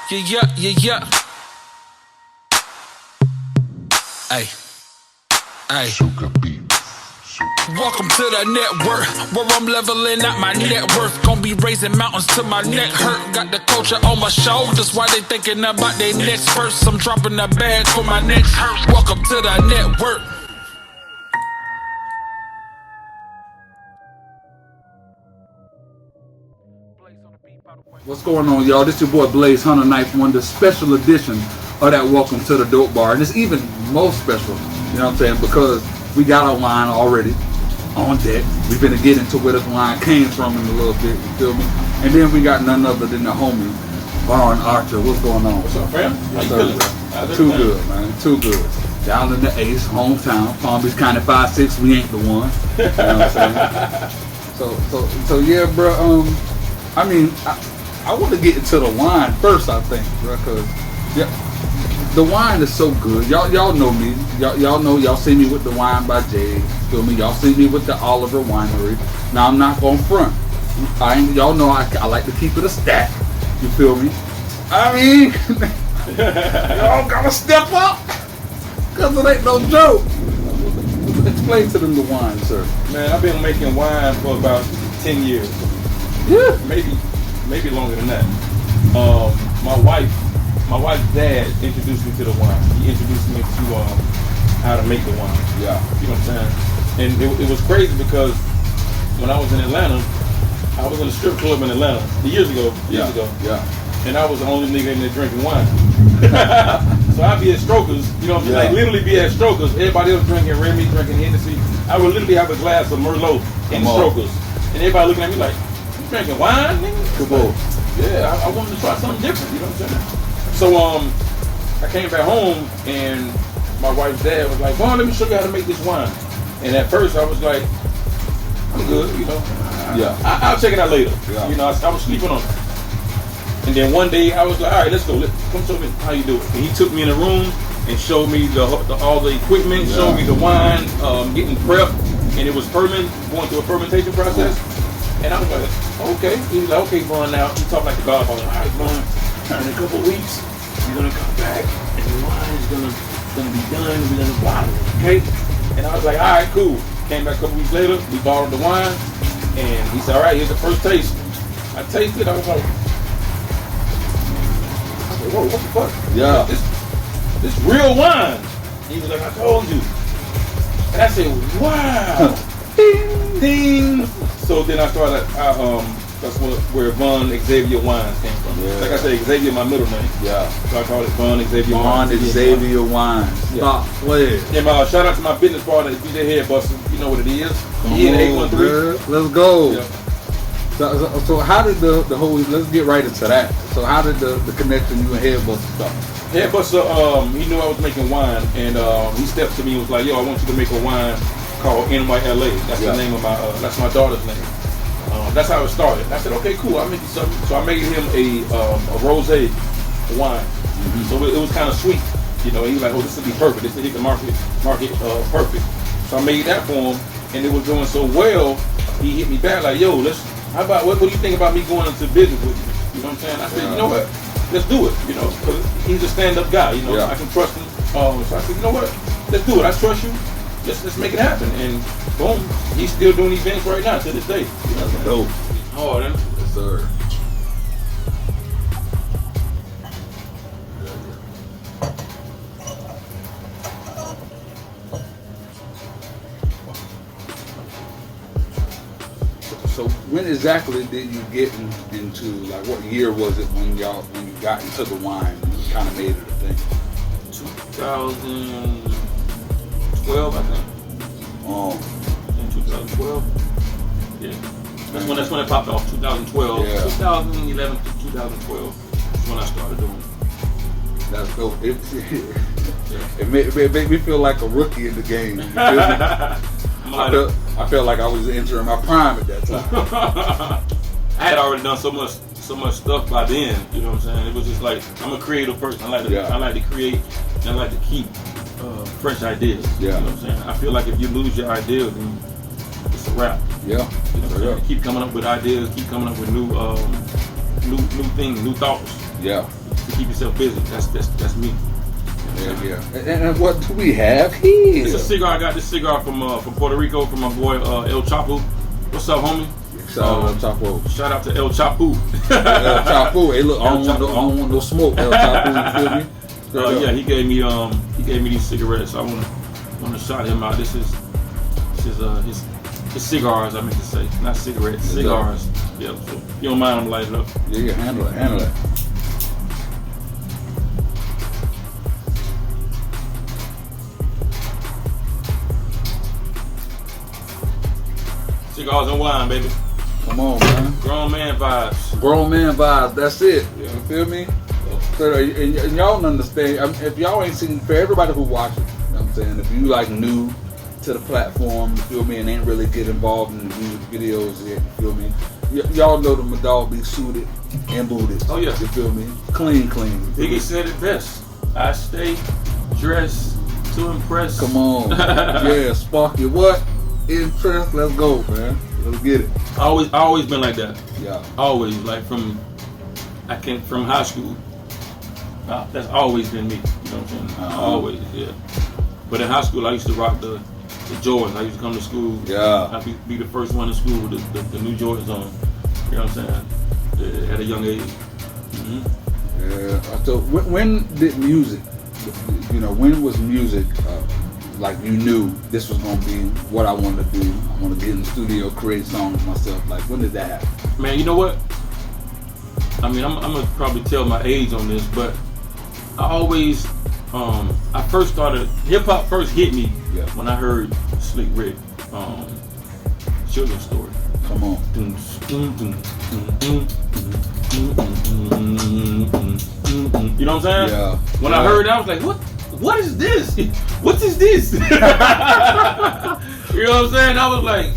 Yeah. Hey. Welcome to the network, where I'm leveling out my net worth. Gonna be raising mountains till my neck hurt. Got the culture on my shoulders, why they thinking about their next verse? I'm dropping the bag for my next hurt. Welcome to the network. What's going on, y'all? This your boy Blaze Hunter Knife on the special edition of that Welcome to the Dope Bar. And it's even more special, you know what I'm saying, because we got our wine already on deck. We're gonna get into where this wine came from in a little bit, you feel me? And then we got none other than the homie, Baron Archer. What's going on? What's up, fam? How you feeling? Too good, man. Too good. Down in the Ace, hometown, Palm Beach County 5-6. We ain't the one. You know what I'm saying? So yeah, bro. I mean, I want to get into the wine first, I think, bro, because the wine is so good. Y'all know me. Y'all know, y'all see me with the Wine by Jay. Feel me? Y'all see me with the Oliver Winery. Now I'm not gonna front. Y'all know I like to keep it a stack. You feel me? I mean, y'all gotta step up, cause it ain't no joke. Explain to them the wine, sir. Man, I've been making wine for about 10 years. Yeah. Maybe longer than that. My wife's dad introduced me to the wine. He introduced me to how to make the wine. Yeah. You know what I'm saying? And it was crazy because when I was in Atlanta, I was in a strip club in Atlanta years ago. Yeah. And I was the only nigga in there drinking wine. So I'd be at Strokers, you know what I'm saying? Like literally be at Strokers. Everybody else drinking Remy, drinking Hennessy. I would literally have a glass of Merlot in the Strokers. And everybody looking at me like, you drinking wine, nigga? Come on. Yeah, I wanted to try something different, you know what I'm saying? So I came back home and my wife's dad was like, "Bon, let me show you how to make this wine." And at first I was like, I'm good, you know. Yeah. I'll check it out later. Yeah. You know, I was sleeping on it. And then one day I was like, all right, let's go. Come show me how you do it. And he took me in a room and showed me all the equipment, showed me the wine, getting prepped, and it was going through a fermentation process. And I was like, okay. He was like, okay, Vaughn, now you talk like the God. I was like, all right, Vaughn, in a couple of weeks, you're gonna come back and the wine is gonna be done and we're gonna bottle it, okay? And I was like, all right, cool. Came back a couple weeks later, we bottled the wine, and he said, all right, here's the first taste. I tasted it, I was like, whoa, what the fuck? Yeah. This real wine. He was like, I told you. And I said, wow. Ding, ding. So then I started, that's where Von Xavier Wines came from. Yeah. Like I said, Xavier my middle name. Yeah. So I called it Von Xavier Von Wines. Xavier Wines. Stop playing. And shout out to my business partner, DJ Headbuster. You know what it is. He in 813. Let's go. Yeah. So how did the whole, let's get right into that. So how did the connection you and Headbuster start? Headbuster, he knew I was making wine, and he stepped to me and was like, yo, I want you to make a wine called NYLA. That's the name of that's my daughter's name. That's how it started. And I said, okay, cool, I'll make you something. So I made him a rosé wine. Mm-hmm. So it was kind of sweet. You know, he was like, oh, this would be perfect. This would hit the market perfect. So I made that for him, and it was doing so well, he hit me back like, yo, how about, what do you think about me going into business with you? You know what I'm saying? I said, you know what? Let's do it, you know, because he's a stand-up guy, you know, I can trust him. So I said, you know what? Let's do it. I trust you. Let's make it happen. And boom, he's still doing events right now to this day. That's dope. Oh, then. Yes, sir. So when exactly did you get into, like, what year was it when you got into the wine and you kind of made it a thing? 2012, I think. Oh. In 2012. Yeah. That's when it popped off. 2012. Yeah. 2011 to 2012 is when I started doing it. That's dope. It made me feel like a rookie in the game. You feel me? I felt like I was entering my prime at that time. I had already done so much stuff by then. You know what I'm saying? It was just like, I'm a creative person. I like to create, and I like to keep fresh ideas. Yeah. You know what I'm saying? I feel like if you lose your ideas, then it's a wrap. Yeah. You know what I'm saying? Keep coming up with ideas. Keep coming up with new things, new thoughts. Yeah. to keep yourself busy. That's me. Yeah. And what do we have here? It's a cigar. I got this cigar from Puerto Rico from my boy El Chapo. What's up, homie? Shout out El Chapo. Shout out to El Chapo. El Chapo. Hey, look, I don't want no smoke. El Chapo, you feel me? Yeah, he gave me these cigarettes. I want to shout him out. This is his cigars. I meant to say, not cigarettes, cigars. Yeah, so you don't mind them lighting up? Yeah, handle it. Cigars and wine, baby. Come on, man. Grown man vibes. Grown man vibes. That's it. You feel me? So, and y'all understand. I mean, if y'all ain't seen, for everybody who watches, you know what I'm saying, if you like new to the platform, you feel me, and ain't really get involved in the music videos yet, you feel me? Y'all know the Madal be suited and booted. Oh yeah. You feel me? Clean. Biggie said it best. I stay dressed to impress. Come on. Yeah, Sparky. What? Interest? Let's go, man. Let's get it. Always been like that. Yeah. Always, like from high school. That's always been me. You know what I'm saying? Always, yeah. But in high school, I used to rock the Jordans. I used to come to school. Yeah. I'd be the first one in school with the new Jordans on. You know what I'm saying? At a young age. Mm-hmm. Yeah. So when did music? You know, when was music? Like you knew this was gonna be what I wanted to do. I want to get in the studio, create songs myself. Like when did that happen? Man, you know what? I mean, I'm gonna probably tell my age on this, but I always, I first started, hip hop first hit me when I heard Slick Rick, Children's Story. Come on. You know what I'm saying? Yeah. When I heard that, I was like, what is this? What is this? You know what I'm saying? I was like,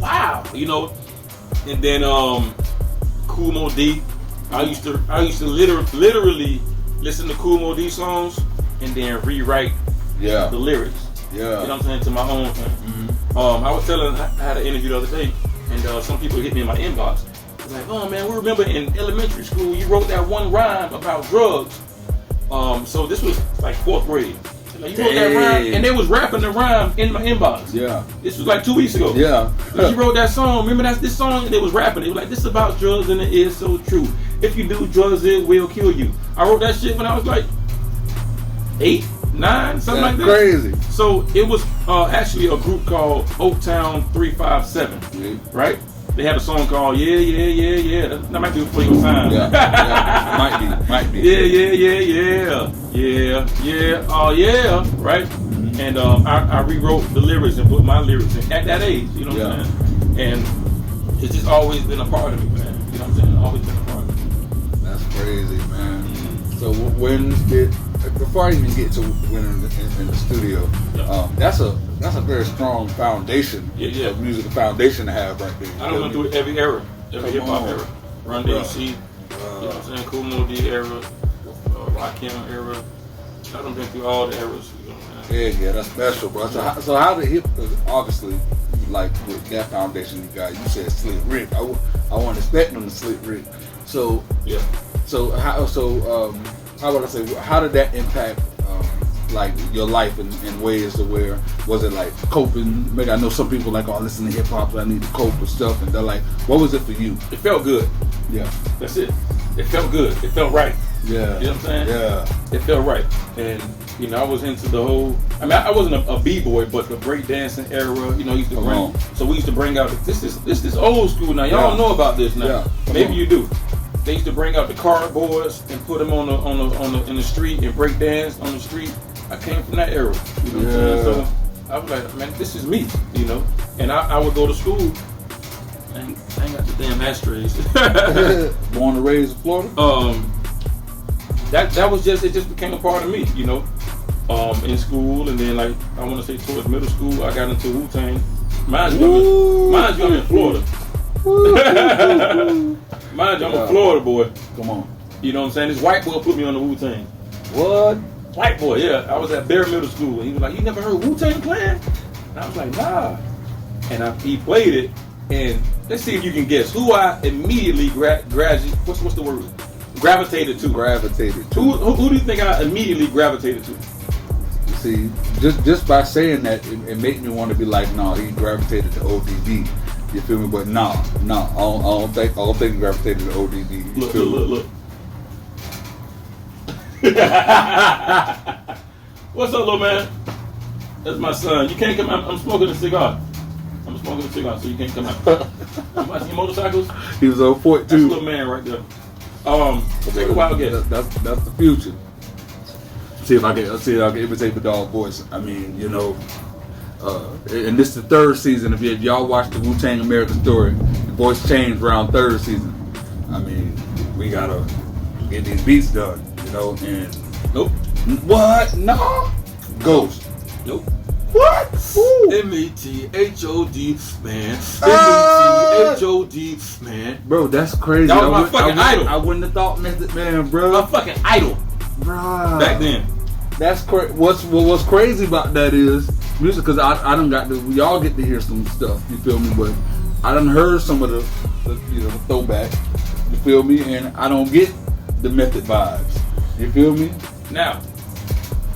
wow, you know. And then Kool Moe D. I used to literally listen to Kool Moe D songs and then rewrite the lyrics. Yeah. You know what I'm saying? To my own thing. Mm-hmm. I had an interview the other day, and some people hit me in my inbox. It's like, oh man, we remember in elementary school you wrote that one rhyme about drugs. So this was like 4th grade. Like, you wrote that rhyme, and they was rapping the rhyme in my inbox. Yeah. This was like 2 weeks ago. Yeah. You wrote that song. Remember this song? And they was rapping. It was like, this is about drugs, and it is so true. If you do drugs, it will kill you. I wrote that shit when I was like 8, 9, something like that. Crazy. So it was actually a group called Oaktown 357, right? They had a song called Yeah. That might be before your time. Yeah. Might be. Yeah. Oh yeah, right? Mm-hmm. And I rewrote the lyrics and put my lyrics in at that age. You know what I'm saying? And it's just always been a part of me, man. You know what I'm saying? Always been a part of me. That's crazy, man. Mm-hmm. So when before I even get to winning in the studio, that's a very strong foundation of music, foundation to have right there. I done went through every era, every hip hop era. Run DMC, you know what I'm saying, Kool Moe D era, Rakim era. I done been through all the eras. You know what I'm saying? Yeah, that's special, bro. So how the hip, obviously, like with that foundation you got, you said Slick Rick. I wasn't expecting them to Slick Rick. So yeah. So how would I say? How did that impact like your life in ways to where was it like coping? Maybe I know some people like, oh, listen to hip hop, so I need to cope with stuff, and they're like, what was it for you? It felt good. Yeah, that's it. It felt good. It felt right. Yeah, you know what I'm saying? Yeah, it felt right. And you know, I was into the whole. I mean, I wasn't a b-boy, but the breakdancing era. You know, used to bring. So we used to bring out this old school. Now y'all don't know about this now. Yeah. Maybe you do. They used to bring out the cardboards and put them on in the street and break dance on the street. I came from that era, you know what I'm saying? So I was like, man, this is me, you know. And I would go to school. I ain't got the damn ashtrays. Born and raised in Florida. That was just, it just became a part of me, you know. In school, and then like I want to say towards middle school, I got into Wu-Tang. Mind you, I'm in Florida. Mind you, I'm a Florida boy. Come on. You know what I'm saying? This white boy put me on the Wu-Tang. What? White boy, yeah. I was at Bear Middle School, and he was like, "You never heard Wu-Tang Clan?" And I was like, "Nah." And he played it, and let's see if you can guess who I immediately graduated. What's the word? Gravitated to. Who do you think I immediately gravitated to? See, just by saying that, it made me want to be like, no, he gravitated to ODB. You feel me? But no, I don't think he gravitated to ODB. Look. What's up, little man? That's my son. You can't come out. I'm smoking a cigar. So you can't come out. You watching motorcycles? He was on 42. That's a little man right there. Take a wild guess. That's the future. See if I can imitate the dog voice. I mean, you know, and this is the third season. If y'all watch the Wu-Tang American Story, the voice changed around third season. I mean, we gotta get these beats done, you know. And nope. What? No. Ghost. Nope. What? M-E-T-H-O-D, man. M-E-T-H-O-D, man. Bro, that's crazy. That was my fucking idol. I wouldn't have thought Method Man, bro. My fucking idol. Bro. Back then. That's crazy. What's crazy about that is music, because I done got to, y'all get to hear some stuff, you feel me? But I done heard some of the throwback, you feel me? And I don't get the Method vibes, you feel me? Now,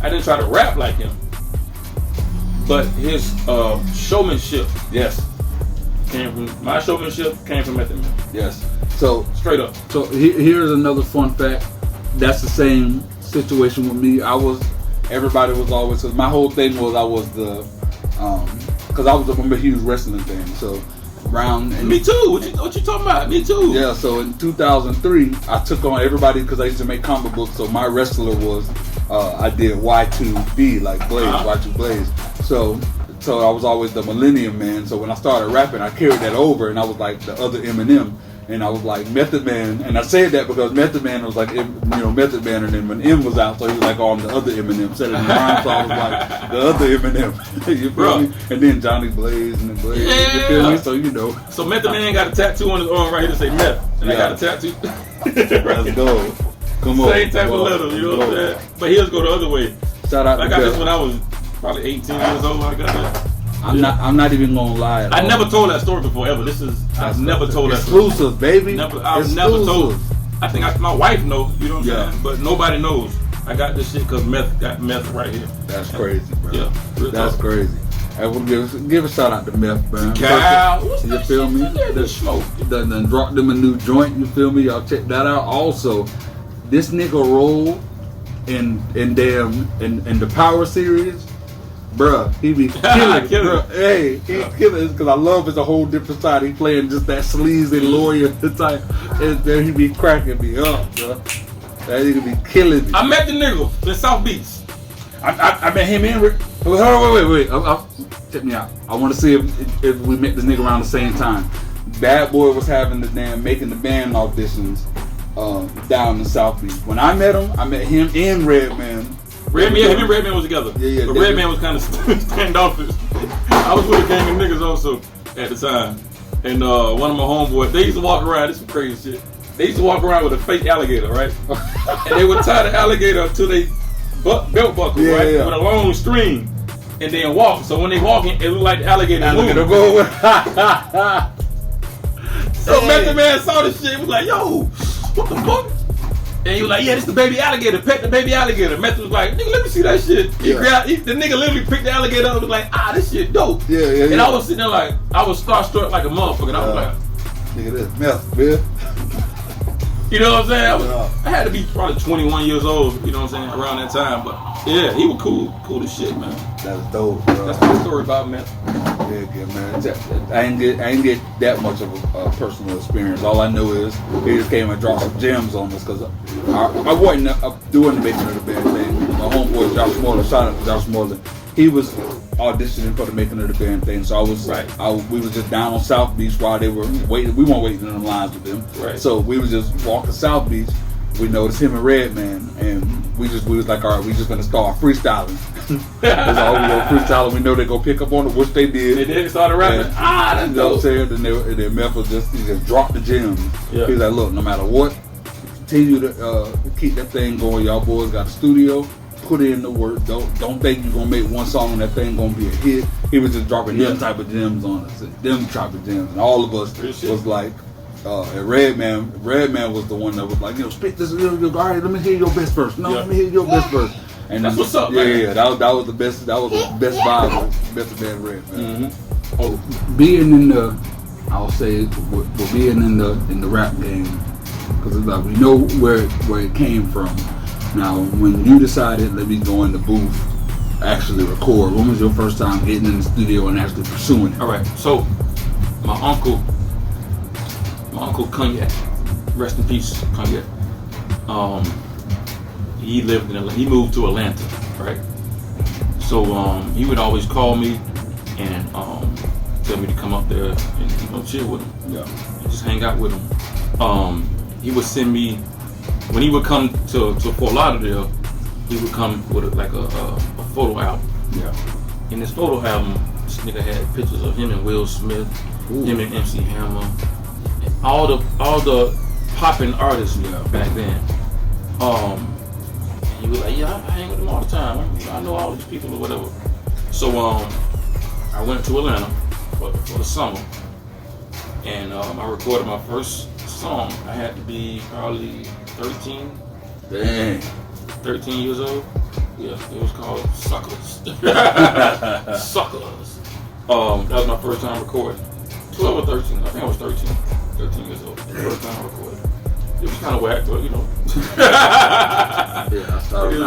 I didn't try to rap like him, but his showmanship, yes, my showmanship came from Method Man. Yes. So straight up. So here's another fun fact. That's the same situation with me. Everybody was always, cause my whole thing was I was the, cause I was a huge wrestling fan. So around. Me too. What you talking about? Me too. Yeah. So in 2003, I took on everybody because I used to make comic books. So my wrestler was, I did Y2B like Blaze, Y2 Blaze. So I was always the Millennium Man. So when I started rapping, I carried that over, and I was like the other Eminem. And I was like Method Man, and I said that because Method Man was like, Method Man, and then when M was out, so he was like, oh, I'm the other Eminem. Said it in rhyme, so I was like, the other Eminem. You feel me? And then Johnny Blaze and then Blaze. Yeah. You feel me? So you know. So Method Man got a tattoo on his arm right here to say Meth, and I got a tattoo. Let's go. Come on. Same type of letter, you know what I'm saying? But he'll go the other way. Shout out. I got this when I was probably 18 years old. I got that. I'm not even gonna lie. I never told that story before ever. I've never told that story. Exclusive, baby. I've never told. I think my wife knows. You know what I'm saying? But nobody knows. I got this shit because got meth right here. That's crazy, bro. Yeah, that's crazy. I will give a shout out to Meth, man. You feel me? Then dropped them a new joint. You feel me? Y'all check that out. Also, this nigga roll in the Power series. Bruh, he be killing, bruh. Hey, he killing because I love it's a whole different side. He playing just that sleazy lawyer type, and then he be cracking me up, bruh. That nigga be killing me. I met the nigga in South Beach. I met him in. Wait. Check me out. I want to see if we met this nigga around the same time. Bad Boy was having making the band auditions down in South Beach. When I met him and Redman. Him and Redman was together. Yeah. But Redman was kind of standoffish. I was with a gang of niggas also at the time. And one of my homeboys, they used to walk around, this is some crazy shit. They used to walk around with a fake alligator, right? And they would tie the alligator to their belt buckle, right? Yeah. With a long string. And then walk. So when they walking, it looked like the alligator moving. So Method Man saw this shit, was like, yo, what the fuck? And he was like, yeah, this the baby alligator. Pet the baby alligator. Method was like, nigga, let me see that shit. The nigga literally picked the alligator up and was like, this shit dope. Yeah. And I was sitting there like, I was starstruck like a motherfucker. And I was like, nigga, this meth, man. You know what I'm saying? I had to be probably 21 years old, you know what I'm saying, around that time. But yeah, he was cool as shit, man. That's dope, bro. That's my story about Meth. Yeah, man. I ain't get that much of a personal experience. All I know is he just came and dropped some gems on us because I wasn't doing the Making of the Band thing. My homeboy Josh Moreland, shout out to Josh Moreland. He was auditioning for the Making of the Band thing, so we was just down on South Beach while they were waiting. We weren't waiting in the lines with them, right. So we was just walking South Beach. We noticed him and Redman, and we was like, all right, we just gonna start freestyling. That's all we gonna freestyling. We know they gonna pick up on it, which they did. They did start rapping. That's you know what I'm saying? And then Meth was he just dropped the gems. Yeah. He's like, look, no matter what, continue to keep that thing going. Y'all boys got a studio. Put in the work. Don't think you're gonna make one song and that thing gonna be a hit. He was just dropping them type of gems on us, them type of gems, and all of us was like, And Redman was the one that was like, spit this. All right, let me hear your best verse. No, let me hear your best verse. And that's what's up, man. Yeah, that was the best. That was the best vibe. Best man Redman. Mm-hmm. Oh, being in the, I'll say, we're being in the rap game, because it's like we know where it came from. Now, when you decided, let me go in the booth, actually record, when was your first time getting in the studio and actually pursuing it? All right, so my uncle Cognac, rest in peace, Cognac. He moved to Atlanta, right? So he would always call me and tell me to come up there and chill with him. Yeah. And just hang out with him. He would send me, when he would come to Fort Lauderdale, he would come with a photo album. Yeah. In this photo album, this nigga had pictures of him and Will Smith, him and MC Hammer, and all the popping artists back then. And he was like, yeah, I hang with them all the time. I know all these people or whatever. So I went to Atlanta for the summer, and I recorded my first song. I had to be probably 13. Dang. 13 years old. Yeah, it was called Suckers. Suckers. That was my first time recording. 12 or 13. I think I was 13. 13 years old. First time I recorded. It was kind of whack, but Yeah, I started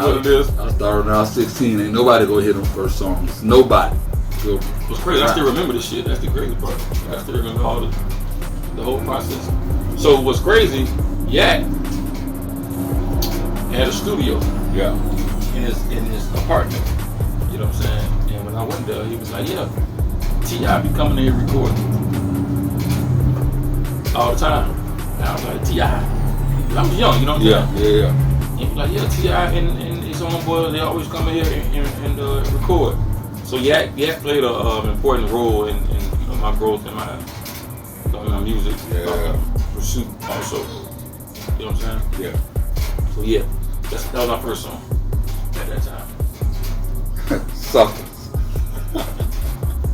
when I was 16. Ain't nobody gonna hit them first songs. Nobody. So, what's crazy, I still remember this shit. That's the crazy part. I still remember all the whole process. So what's crazy, Yak had a studio. Yeah. In his apartment. You know what I'm saying? And when I went there, he was like, yeah, T.I. be coming here recording all the time. And I was like, T.I. I was young, you know what I'm saying? Yeah. And he was like, yeah, T.I. and his homeboy, they always come in here and record. So Yak played an important role in my growth and my music pursuit also. You know what I'm saying? Yeah. So yeah, that was my first song at that time. Suckers.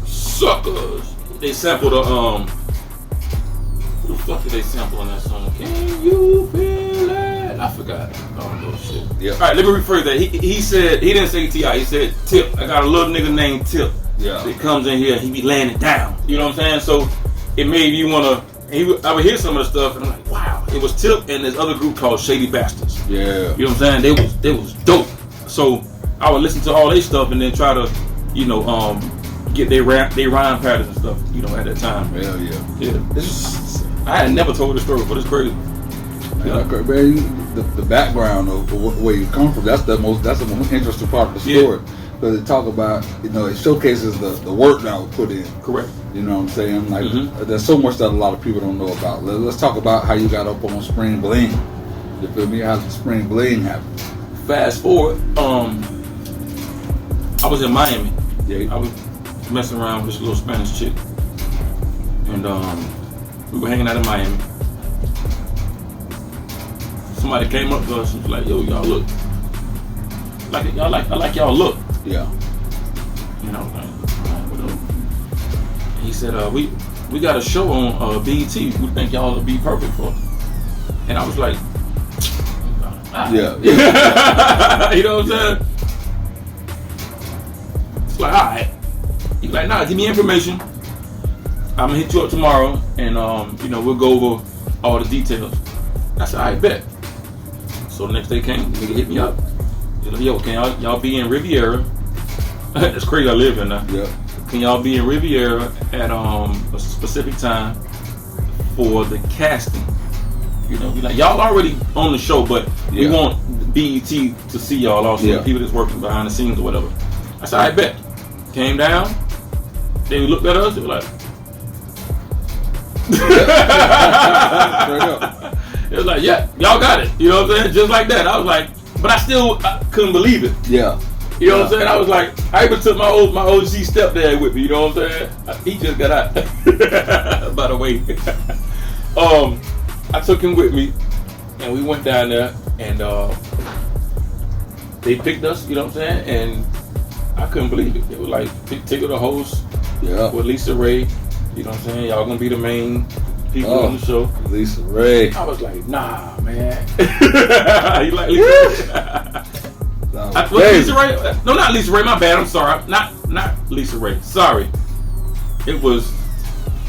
Suckers. They sampled who the fuck did they sample on that song? Can you feel it? I forgot. Oh shit. Yeah. Alright, let me rephrase that. He said, he didn't say T.I., he said Tip. I got a little nigga named Tip. Yeah. That comes in here and he be laying it down. You know what I'm saying? So it made you wanna, I would hear some of the stuff and I'm like, wow. It was Tip and this other group called Shady Bastards. Yeah. You know what I'm saying? They was dope. So I would listen to all their stuff and then try to, get their rhyme patterns and stuff, at that time. Hell yeah. Yeah. I had never told this story, but it's crazy. Yeah. The background of where you come from, that's the most interesting part of the story. Because it talk about, it showcases the work that was put in. Correct. You know what I'm saying? Like, there's so much that a lot of people don't know about. Let's talk about how you got up on Spring Bling. You feel me? How the Spring Bling happened. Fast forward, I was in Miami. Yeah. I was messing around with this little Spanish chick. And we were hanging out in Miami. Somebody came up to us and was like, yo, y'all look. I like y'all look. Yeah. And he said, we got a show on BET. We think y'all would be perfect for. And I was like, Yeah. You know what I'm saying? It's like, all right. He's like, nah, give me information. I'm gonna hit you up tomorrow, and we'll go over all the details. I said, all right, bet. So the next day came, nigga hit me up. He's like, yo, can y'all be in Riviera? It's crazy I live in now. Yeah. Can y'all be in Riviera at a specific time for the casting? Be like, y'all already on the show, but we want BET to see y'all also, the people that's working behind the scenes or whatever. I said, I bet. Came down, they looked at us, they were like, it was like, yeah, y'all got it. You know what I'm saying? Just like that. I was like, but I couldn't believe it. Yeah. You know what I'm saying? I was like, I even took my OG stepdad with me. You know what I'm saying? He just got out. By the way, I took him with me, and we went down there, and they picked us. You know what I'm saying? And I couldn't believe it. They were like, pick the host with Lisa Ray. You know what I'm saying? Y'all gonna be the main people on the show. Lisa Ray. I was like, nah, man. You like Lisa Ray? Was Lisa Ray? No, not Lisa Ray. My bad. I'm sorry. Not Lisa Ray. Sorry. It was.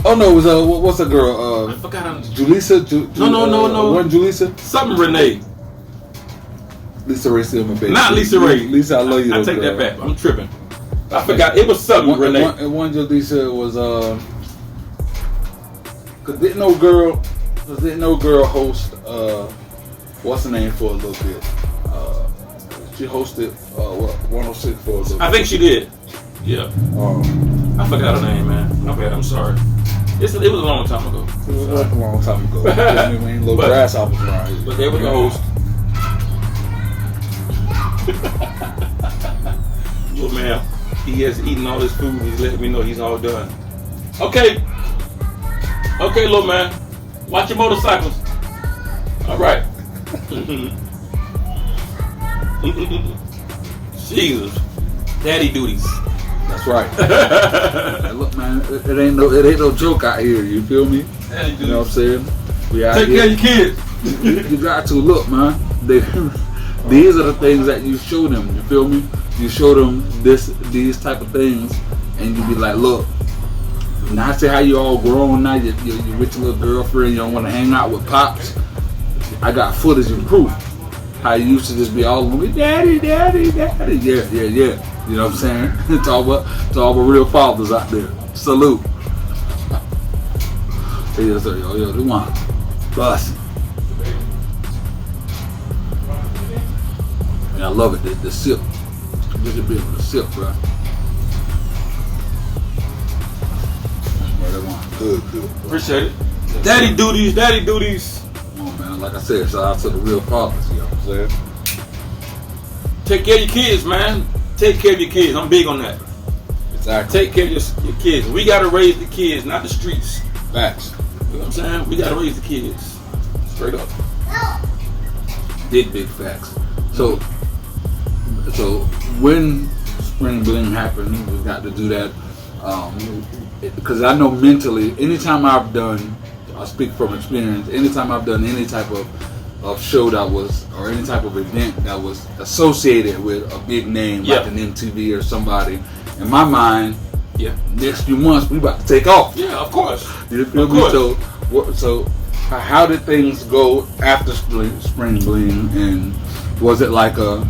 Oh no, it was what's the girl? I forgot her. Julissa. No. One Julissa. Something Renee. Lisa Ray still my baby. Not Lisa Ray. Lisa, I love you. I take that back. I'm tripping. I forgot. It was something Renee. One Julissa was cause didn't no girl host what's her name for a little bit. She hosted 106 for a little bit. I think she did. Yeah. I forgot her name, man. My bad. I'm sorry. It was a long time ago. It was a long time ago. I mean, little grasshoppers around here. But they were the host. Little man, he has eaten all his food. He's letting me know he's all done. Okay, little man. Watch your motorcycles. All right. Jesus, daddy duties. That's right. Hey, look, man, it ain't no joke out here. You feel me? Daddy duties. You know what I'm saying? We out Take here. care of your kids. You got to look, man. These are the things that you show them. You feel me? You show them these type of things, and you be like, look. Now I see how you all grown now. You're with your little girlfriend. You don't want to hang out with pops. I got footage and proof. How you used to just be all over me, daddy. Yeah. You know what I'm saying? to all the real fathers out there. Salute. Yo, they want bust. And I love it. The sip. Just to be able to sip, bro. Good. Appreciate it. Daddy duties. Come on, man. Like I said, shout out to the real fathers. You know what I'm saying? Take care of your kids, man. Take care of your kids. I'm big on that. Exactly. Take care of your kids. We gotta raise the kids, not the streets. Facts. You know what I'm saying? We gotta raise the kids. Straight up. Big facts. So when Spring Bling happened, we got to do that. Because I know mentally, anytime I've done, I speak from experience, anytime I've done any type of show that was, or any type of event that was associated with a big name, like an MTV or somebody, in my mind, next few months we about to take off. Yeah, of course. You feel me? So how did things go after Spring Bling, and was it like a,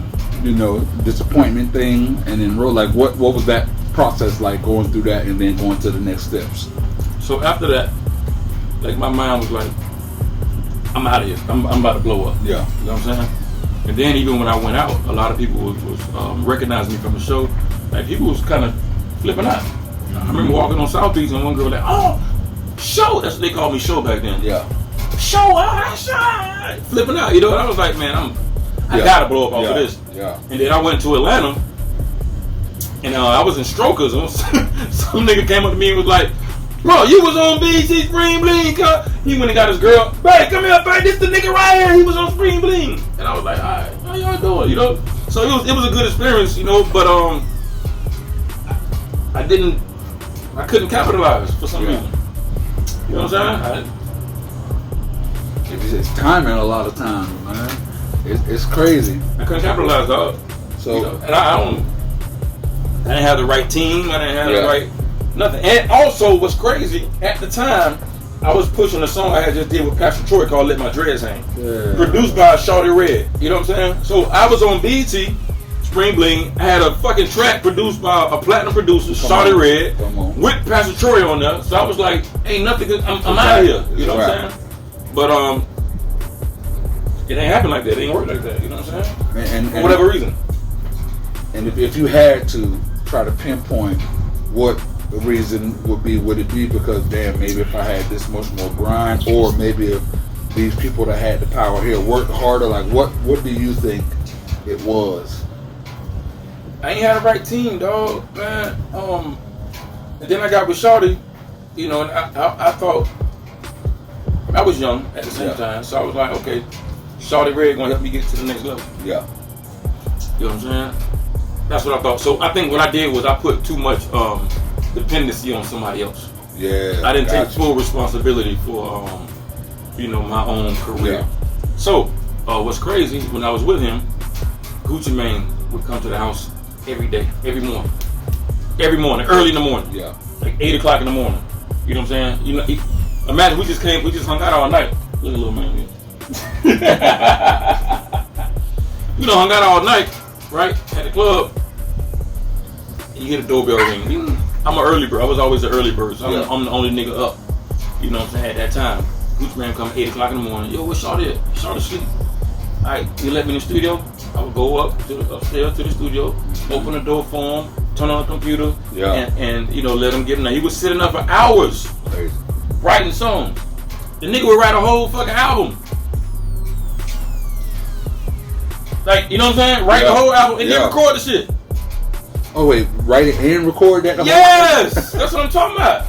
disappointment thing, and then like what was that process like, going through that and then going to the next steps? So after that, like my mind was like, I'm out of here. I'm about to blow up. Yeah. You know what I'm saying? And then even when I went out, a lot of people was recognizing me from the show. Like people was kind of flipping out. I remember walking on South Beach and one girl like, oh, show. That's what they called me, show back then. Yeah. Show, shot. Flipping out. You know, and I was like, man, I gotta blow up off of this. Yeah. And then I went to Atlanta, and I was in Strokers, and some nigga came up to me and was like, bro, you was on BT Spring Bling. He went and got his girl, babe, come here, babe, this the nigga right here. He was on Spring Bling. And I was like, all right, how y'all doing? You know? So it was a good experience, but I couldn't capitalize for some reason. You know what I'm saying? It's timing a lot of times, man. It's crazy. I couldn't capitalize, dog. So, and I didn't have the right team. I didn't have the right nothing. And also, what's crazy, at the time, I was pushing a song I had just did with Pastor Troy called "Let My Dreads Hang," produced by Shawty Red. You know what I'm saying? So I was on BT Spring Bling. I had a fucking track produced by a platinum producer, Shawty Red, with Pastor Troy on there. So I was like, ain't nothing good. I'm out of here. You know what I'm saying? But it ain't happen like that. It ain't work like that. You know what I'm saying? And for whatever reason. And if you had to try to pinpoint what the reason would it be because, damn, maybe if I had this much more grind, or maybe if these people that had the power here worked harder, like what do you think it was? I ain't had the right team, dog, man. And then I got with Shawty, and I thought, I was young at the same time, so I was like, okay, Shawty Red gonna help me get to the next level. Yeah. You know what I'm saying? That's what I thought. So I think what I did was I put too much dependency on somebody else. Yeah. I didn't take full responsibility for, my own career. Yeah. So, what's crazy, when I was with him, Gucci Mane would come to the house every day, every morning. Every morning, early in the morning. Yeah. Like 8 o'clock in the morning. You know what I'm saying? Imagine we just hung out all night. Look at little man. Hung out all night, right? At the club. You get a doorbell ring. I'm an early bird. I was always an early bird. So I'm the only nigga up. You know what I'm saying? At that time. Gucci Man come 8 o'clock in the morning. Yo, what's Shawty at? Shawty asleep. Alright, you let me in the studio. I would go upstairs to the studio, open the door for him, turn on the computer, and let him get in there. He was sitting up for hours writing songs. The nigga would write a whole fucking album. Like, you know what I'm saying? Write the whole album and then record the shit. Oh wait, write it and record that? Yes! That's what I'm talking about.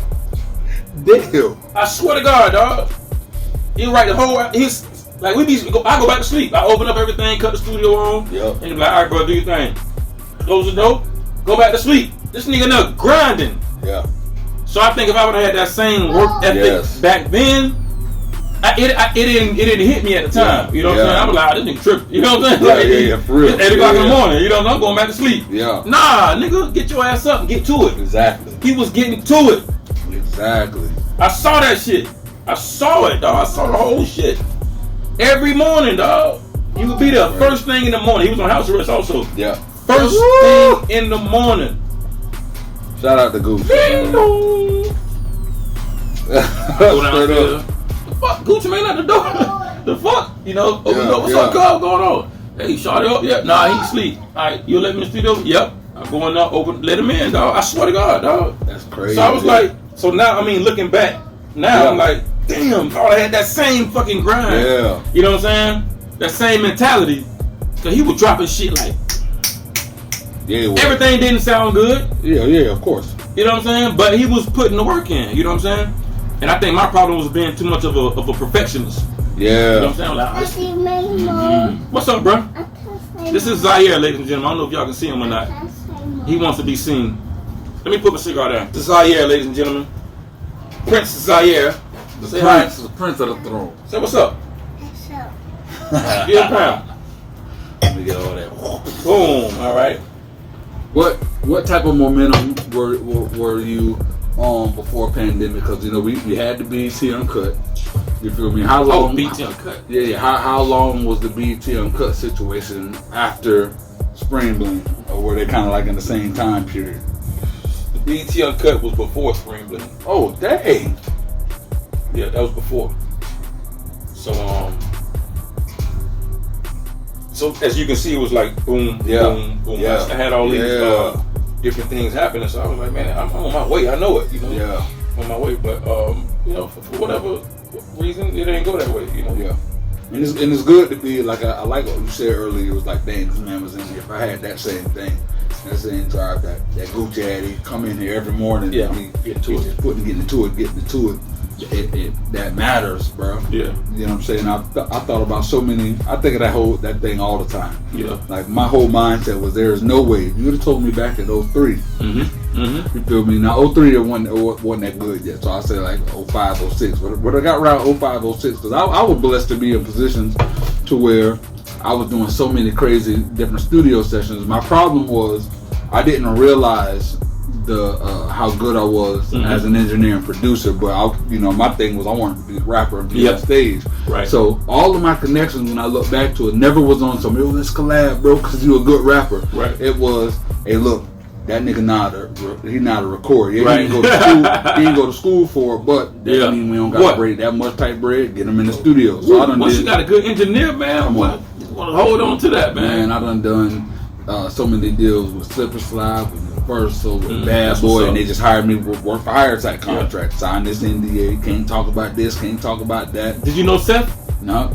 Damn. I swear to God, dog. He write the whole album. I go back to sleep. I open up everything, cut the studio on, and he be like, all right, bro, do your thing. Close the door, go back to sleep. This nigga now grinding. Yeah. So I think if I would have had that same work ethic back then, it didn't hit me at the time. You know what I'm saying? I was like, this nigga tripping. You know what I'm saying? Yeah, for real. It's 8 o'clock in the morning. You know what I'm going back to sleep. Yeah. Nah, nigga, get your ass up and get to it. Exactly. He was getting to it. Exactly. I saw that shit. I saw it, dog. I saw the whole shit. Every morning, dog. He would be there first thing in the morning. He was on house arrest also. Yeah. First thing in the morning. Shout out to Gucci. Ding dong. Go downstairs. The fuck? Gucci Mane at the door. The fuck? Open the door. What's up, Carl? Going on? Hey, shawty up? Yeah. Nah, he asleep. Alright, you let me in the studio? Yep. I'm going up, let him in, dog. I swear to God, dog. That's crazy. So I was like, now, looking back, I'm like, damn, I would have had that same fucking grind. Yeah. You know what I'm saying? That same mentality. Cause he was dropping shit like, everything didn't sound good. Yeah, of course. You know what I'm saying? But he was putting the work in. You know what I'm saying? And I think my problem was being too much of a perfectionist. Yeah. You know what I'm saying? Like, what's up, bro? This is Zaire, ladies and gentlemen. I don't know if y'all can see him or not. He wants to be seen. Let me put my cigar down. This is Zaire, ladies and gentlemen. Prince Zaire. The prince of the throne. Say what's up. Give him a pound. Let me get all that. Boom. All right. What type of momentum were you on before pandemic? Because we had the BET Uncut. You feel me? How long? BET Uncut. Yeah. How long was the BET Uncut situation after Spring Bling, or were they kind of like in the same time period? The BET Uncut was before Spring Bling. Oh, dang. Yeah, that was before. So as you can see, it was like boom, boom, boom. Yeah. I had all these different things happening, so I was like, man, I'm on my way. I know it, Yeah. On my way, but for whatever reason, it didn't go that way, Yeah. And it's good to be like I like what you said earlier. It was like, dang, this man was in here. If I had that same thing, that same drive, that Gucci had, he come in here every morning. Yeah. Getting into it. That matters, bro. Yeah. You know what I'm saying? I thought about so many. I think of that thing all the time. Yeah. Like my whole mindset was, there is no way. You would have told me back in 03. You feel me? Now 03 wasn't that good yet. So I say like 05, 06. But I got around 05, 06 because I was blessed to be in positions to where I was doing so many crazy different studio sessions. My problem was I didn't realize how good I was as an engineer and producer, but my thing was I wanted to be a rapper and be on stage. Right. So all of my connections, when I look back to it, never was on some, let's collab, bro, because you a good rapper. Right. It was, hey, look, that nigga he not a record. Yeah, right. He didn't go to school. He didn't go to school for it, but that mean we don't got bread that much type bread. Get him in the studio. So once you got a good engineer, man, you want to hold on to that, man. Man, I done so many deals with Slip and Slide, with Universal, with Bad Boy, and they just hired me to work for hire type contract. Sign this NDA. Can't talk about this. Can't talk about that. Did you know Seth? No.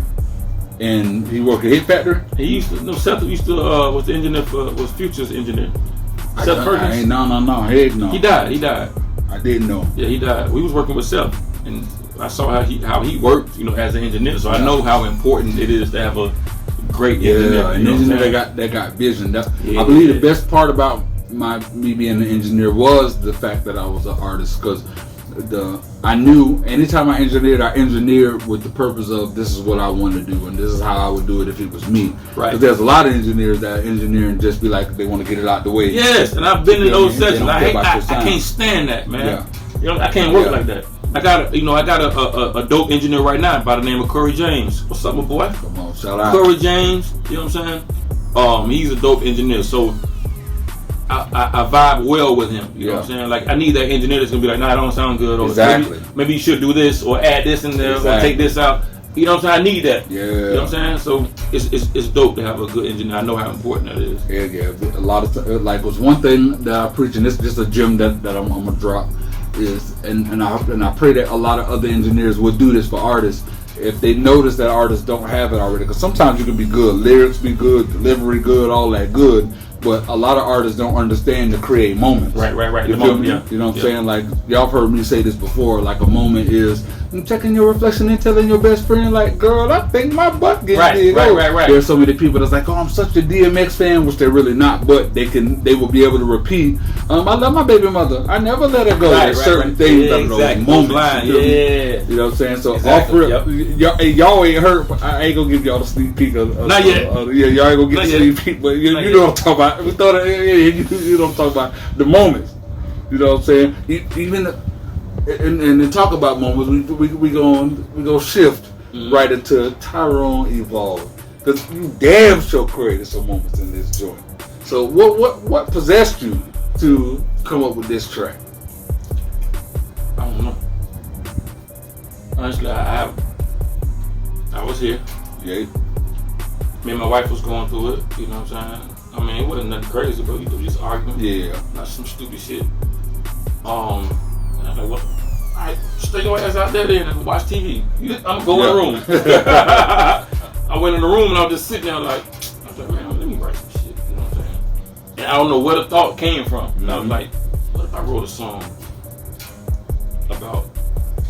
And he worked at Hit Factory. Seth used to was the engineer was Future's engineer. Seth Perkins. No. Heck no. He died. I didn't know. Yeah, he died. We was working with Seth, and I saw how he worked, as an engineer. So I know how important it is to have a great engineer. An engineer that got vision. I believe the best part about me being an engineer was the fact that I was an artist, because I knew anytime I engineered with the purpose of this is what I want to do and this is how I would do it if it was me. Right. Because there's a lot of engineers that engineer and just be like they want to get it out the way. Yes, and I've been in those sessions. I I can't stand that, man. Yeah. You know, I can't work like that. I got a dope engineer right now by the name of Corey James. What's up, my boy? Come on, shout out. Corey James, you know what I'm saying? He's a dope engineer, so I vibe well with him. You know what I'm saying? Like I need that engineer that's gonna be like, nah, it don't sound good, or exactly. maybe you should do this or add this in there or take this out. You know what I'm saying? I need that. Yeah. You know what I'm saying? So it's dope to have a good engineer. I know how important that is. Yeah. A lot of like was one thing that I preach, and this is just a gem that I'm gonna drop is, and I pray that a lot of other engineers will do this for artists if they notice that artists don't have it already. Because sometimes you can be good, lyrics be good, delivery good, all that good. But a lot of artists don't understand to create moments. Right. You feel me? You know what I'm saying? Like, y'all have heard me say this before. Like, a moment is checking your reflection and telling your best friend, like, girl, I think my butt gets big. Right. There's so many people that's like, oh, I'm such a DMX fan, which they're really not. But they will be able to repeat, I love my baby mother. I never let her go. There's certain things that are those moments. You know what I'm saying? So, off real, y'all ain't heard. I ain't gonna give y'all the sneak peek. Not yet. Y'all ain't gonna get the sneak peek. But you know what I'm talking about. We thought you know what I'm talking about. The moments. You know what I'm saying? Even and to talk about moments, we go shift right into Tyrone Evolve, because you damn sure created some moments in this joint. So what possessed you to come up with this track? I don't know. Honestly, I was here. Yeah. Me and my wife was going through it. You know what I'm saying? I mean, it wasn't nothing crazy, but we were just arguing. Yeah. Not some stupid shit. And I was like, well, alright, stay your ass out there then and watch TV. I'm going in the room. I went in the room and I was just sitting there like, man, let me write some shit. You know what I'm saying? And I don't know where the thought came from. And I was like, what if I wrote a song about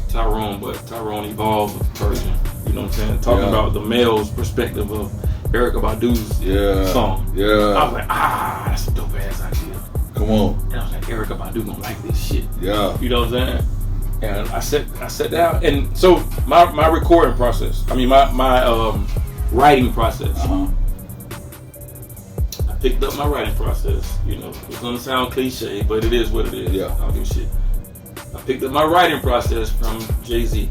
Tyrone, but Tyrone Evolved version? You know what I'm saying? Talking about the male's perspective of Erykah Badu's song. Yeah. I was like, that's a dope ass idea. Come on. And I was like, Erykah Badu gonna like this shit. Yeah. You know what I'm saying? And I sat down, and so my recording process. I mean my writing process. I picked up my writing process. You know, it's gonna sound cliche, but it is what it is. Yeah. I don't give a shit. I picked up my writing process from Jay-Z.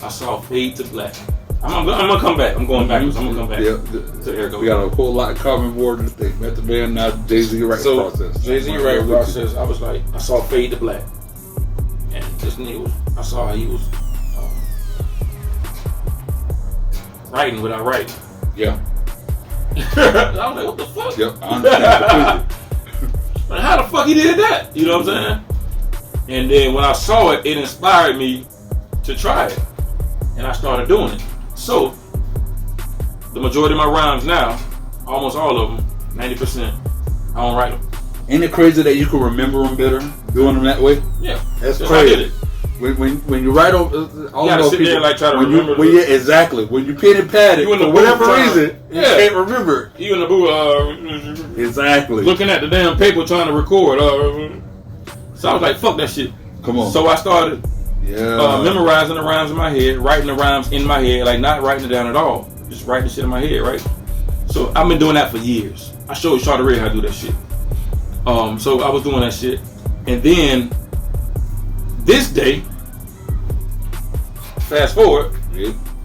I saw Fade to Black. I'm gonna come back. I'm going backwards. I'm gonna come back to Erykah. We got a whole lot of common board in the thing. Met the man, now Jay-Z writing process. Jay-Z writing process. I was like, I saw Fade to Black, and this nigga was. I saw how he was writing without writing. Yeah. I was like, what the fuck? Yep. I understand. Like, how the fuck he did that? You know what I'm saying? And then when I saw it, it inspired me to try it, and I started doing it. So, the majority of my rhymes now, almost all of them, 90%, I don't write them. Ain't it crazy that you can remember them better, doing them that way? Yeah, that's crazy. I did it. When you write on all you gotta those sit people, there and like try to remember. Exactly. When you pen and pad it, for whatever reason, you can't remember it. You in the booth, exactly. Looking at the damn paper trying to record. So I was like, fuck that shit. Come on. So I started memorizing the rhymes in my head, writing the rhymes in my head, like not writing it down at all, just writing the shit in my head, right? So I've been doing that for years. I showed Charter Ray how to do that shit. So I was doing that shit, and then this day, fast forward,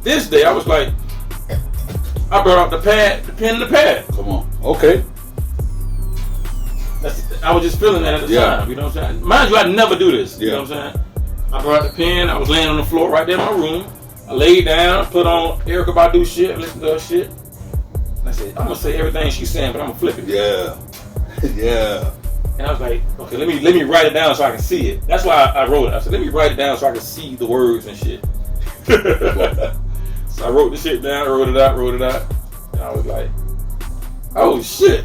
this day I was like, I brought out the pad, the pen and the pad. Come on. Okay. I was just feeling that at the time, you know what I'm saying? Mind you, I never do this, you know what I'm saying? I brought out the pen, I was laying on the floor right there in my room. I laid down, put on Erykah Badu shit, listened to her shit. And I said, I'm gonna say everything she's saying, but I'm gonna flip it. Yeah. Yeah. And I was like, okay, let me write it down so I can see it. That's why I wrote it. I said, let me write it down so I can see the words and shit. So I wrote the shit down, wrote it out. And I was like, oh shit.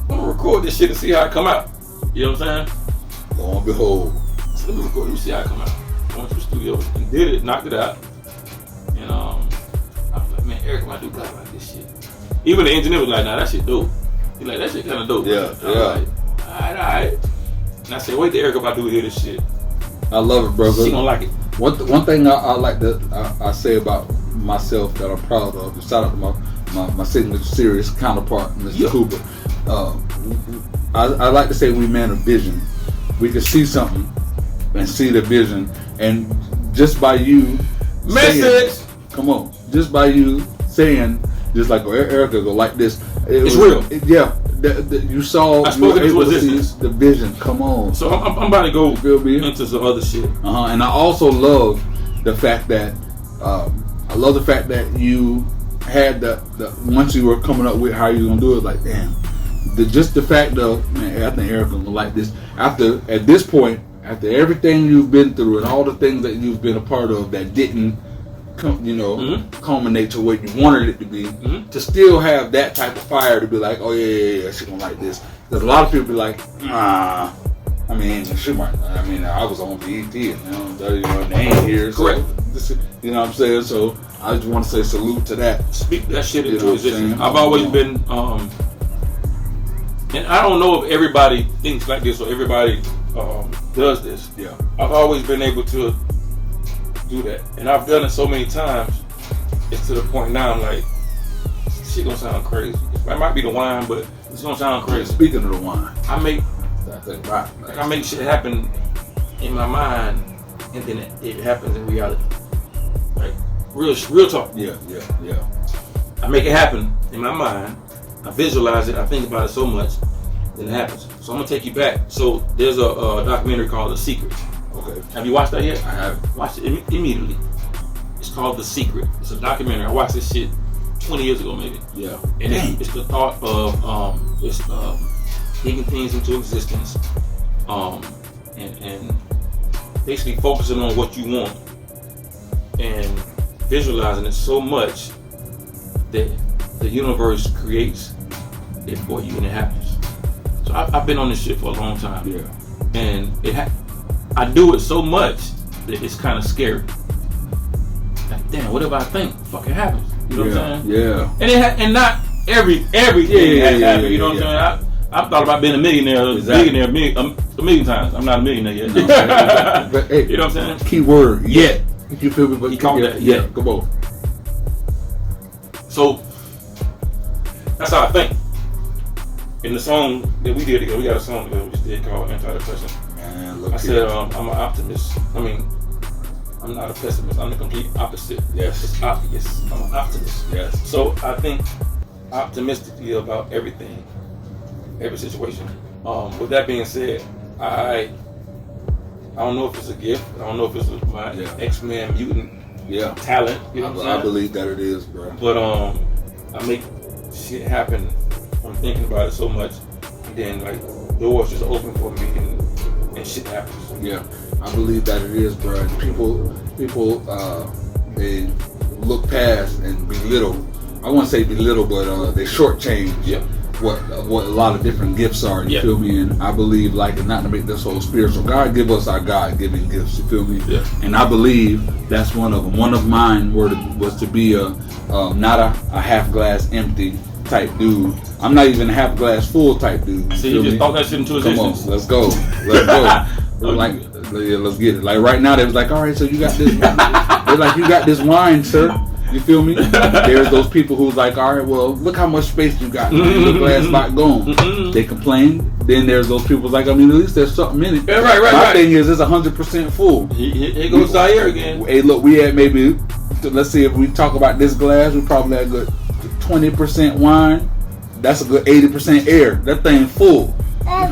I'm gonna record this shit and see how it come out. You know what I'm saying? Lo and behold. So let me record it and see how it come out. I went to the studio and did it, knocked it out. And I was like, man, Erykah Badu got like this shit. Even the engineer was like, nah, that shit dope. He like, that shit kinda dope. Yeah, I was like, alright. And I said, wait till Erykah Badu hear this shit. I love it, brother. She gonna like it. One thing I like to I say about myself that I'm proud of. Shout out to my signature series counterpart, Mr. Cooper. I like to say we man of vision. We can see something and see the vision, and just by you saying, come on, just by you saying, just like Erica go like this, it's real. You saw, you were able to see the vision. Come on. So I'm about to go into some other shit. And I also love the fact that you had the once you were coming up with how you gonna do it. Like, damn, just the fact of, man, I think Erica gonna like this. At this point, after everything you've been through and all the things that you've been a part of that didn't culminate to what you wanted it to be, to still have that type of fire to be like, oh yeah, she gonna like this. Because a lot of people be like, nah. I mean, she might. I mean, I was on BET, they ain't here. Correct. So, you know what I'm saying? So I just want to say salute to that. Speak that shit into existence. I've always been, and I don't know if everybody thinks like this or everybody does this. Yeah. I've always been able to do that, and I've done it so many times. It's to the point now I'm like, shit gonna sound crazy. It might be the wine, but it's gonna sound crazy. Speaking of the wine, I make shit happen in my mind, and then it happens in reality. Like real talk. Yeah. I make it happen in my mind. I visualize it. I think about it so much, then it happens. So I'm gonna take you back. So there's a documentary called The Secret. Okay. Have you watched that yet? I haven't. Watch it immediately. It's called The Secret. It's a documentary. I watched this shit 20 years ago, maybe. Yeah. And it's the thought of digging things into existence, and basically focusing on what you want and visualizing it so much that the universe creates it for you and it happens. So I've been on this shit for a long time. Yeah. And I do it so much that it's kind of scary. Like, damn, what if I think? Fuck, it happens. You know what I'm saying? Yeah. And not everything has happened. You know what I'm saying? I've thought about being a millionaire, a million times. I'm not a millionaire yet. But, hey, you know what I'm saying? Key word, yet. You feel me? But he called that, yeah. Come on. So that's how I think. In the song that we did together, we got a song that we just did called Antidepressant. Man, look I said I'm an optimist. I mean, I'm not a pessimist. I'm the complete opposite. Yes. It's obvious. I'm an optimist. Yes. So I think optimistically about everything, every situation. With that being said, I don't know if it's a gift. I don't know if it's my X-Men mutant talent. You know what I'm saying? I believe that it is, bro. But I make shit happen from thinking about it so much, and then like doors just open for me and shit happens. Yeah, I believe that it is, bro. People, they look past and belittle. I won't say belittle, but they shortchange. Yeah. What a lot of different gifts are, you feel me? And I believe, like, not to make this whole spiritual, God give us our God-given gifts, you feel me? Yeah. And I believe that's one of them. One of mine was to be not a half glass empty type dude. I'm not even a half glass full type dude. So you just thought that shit into existence? Come on, let's go. Let's get it. Like right now, they was like, all right, so you got this. They're like, you got this wine, sir. You feel me? There's those people who's like, all right, well, look how much space you got. The glass not gone. They complain. Then there's those people like, I mean, at least there's something in it. Yeah, right. My thing is, it's 100% full. Here goes Zaire again. Hey, look, we had maybe, let's see, if we talk about this glass, we probably had a good 20% wine. That's a good 80% air. That thing full.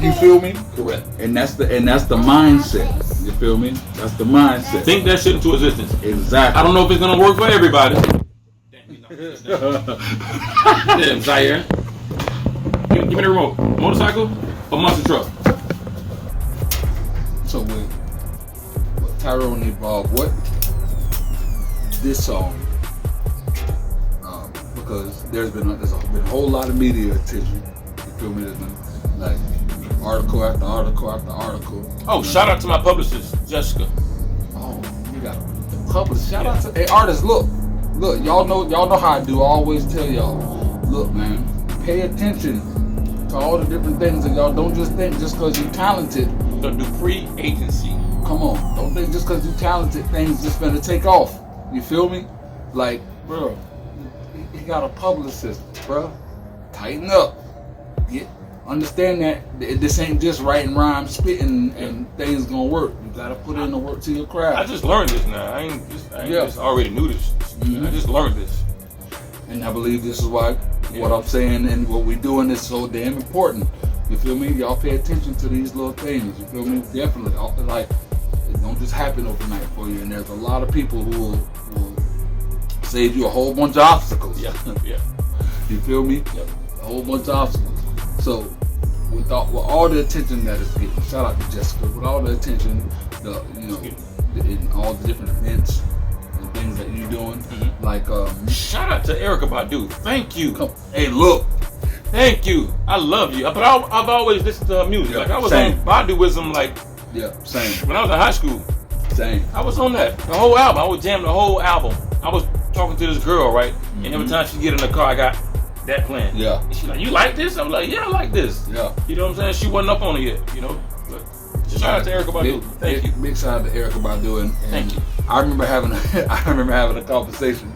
You feel me? Correct. And that's the mindset. You feel me? That's the mindset. Think that shit into existence. Exactly. I don't know if it's gonna work for everybody. Damn, Zaire. Give me the remote. Motorcycle or monster truck? So with Tyrone involved, what this song? Because there's been a whole lot of media attention. You feel me? There's been like article after article after article. Oh, shout out to my publicist, Jessica. Oh, you got the publicist. Shout out to artists. Look, y'all know how I do. I always tell y'all, look, man, pay attention to all the different things, and y'all don't just think just because you're talented. The Dupree Agency. come on. Don't think just because you talented, things just gonna take off. You feel me? Like, bro, he got a publicist, bro. Tighten up. Understand that this ain't just writing rhymes, spitting, and things gonna work. You gotta put in the work to your craft. I just learned this now. I ain't just already knew this. Mm-hmm. I just learned this. And I believe this is why what I'm saying and what we doing is so damn important. You feel me? Y'all pay attention to these little things. You feel me? Definitely. Like, it don't just happen overnight for you. And there's a lot of people who will save you a whole bunch of obstacles. Yeah. You feel me? Yep. A whole bunch of obstacles. So, with all the attention that it's getting, shout out to Jessica, with all the attention, in all the different events and things that you're doing, like shout out to Erykah Badu. Thank you. Hey, look. Thank you. I love you. But I've always listened to her music. Like I was on Baduism, like same. When I was in high school. Same. I was on that the whole album. I was jamming the whole album. I was talking to this girl, right? And every time she get in the car, I got that playing. Yeah. And she's like, "You like this?" I'm like, "Yeah, I like this." Yeah. You know what I'm saying? She wasn't up on it yet, you know. But shout out to Erykah Badu. Thank you. Big shout out to Erykah Badu. And thank you. I remember having a conversation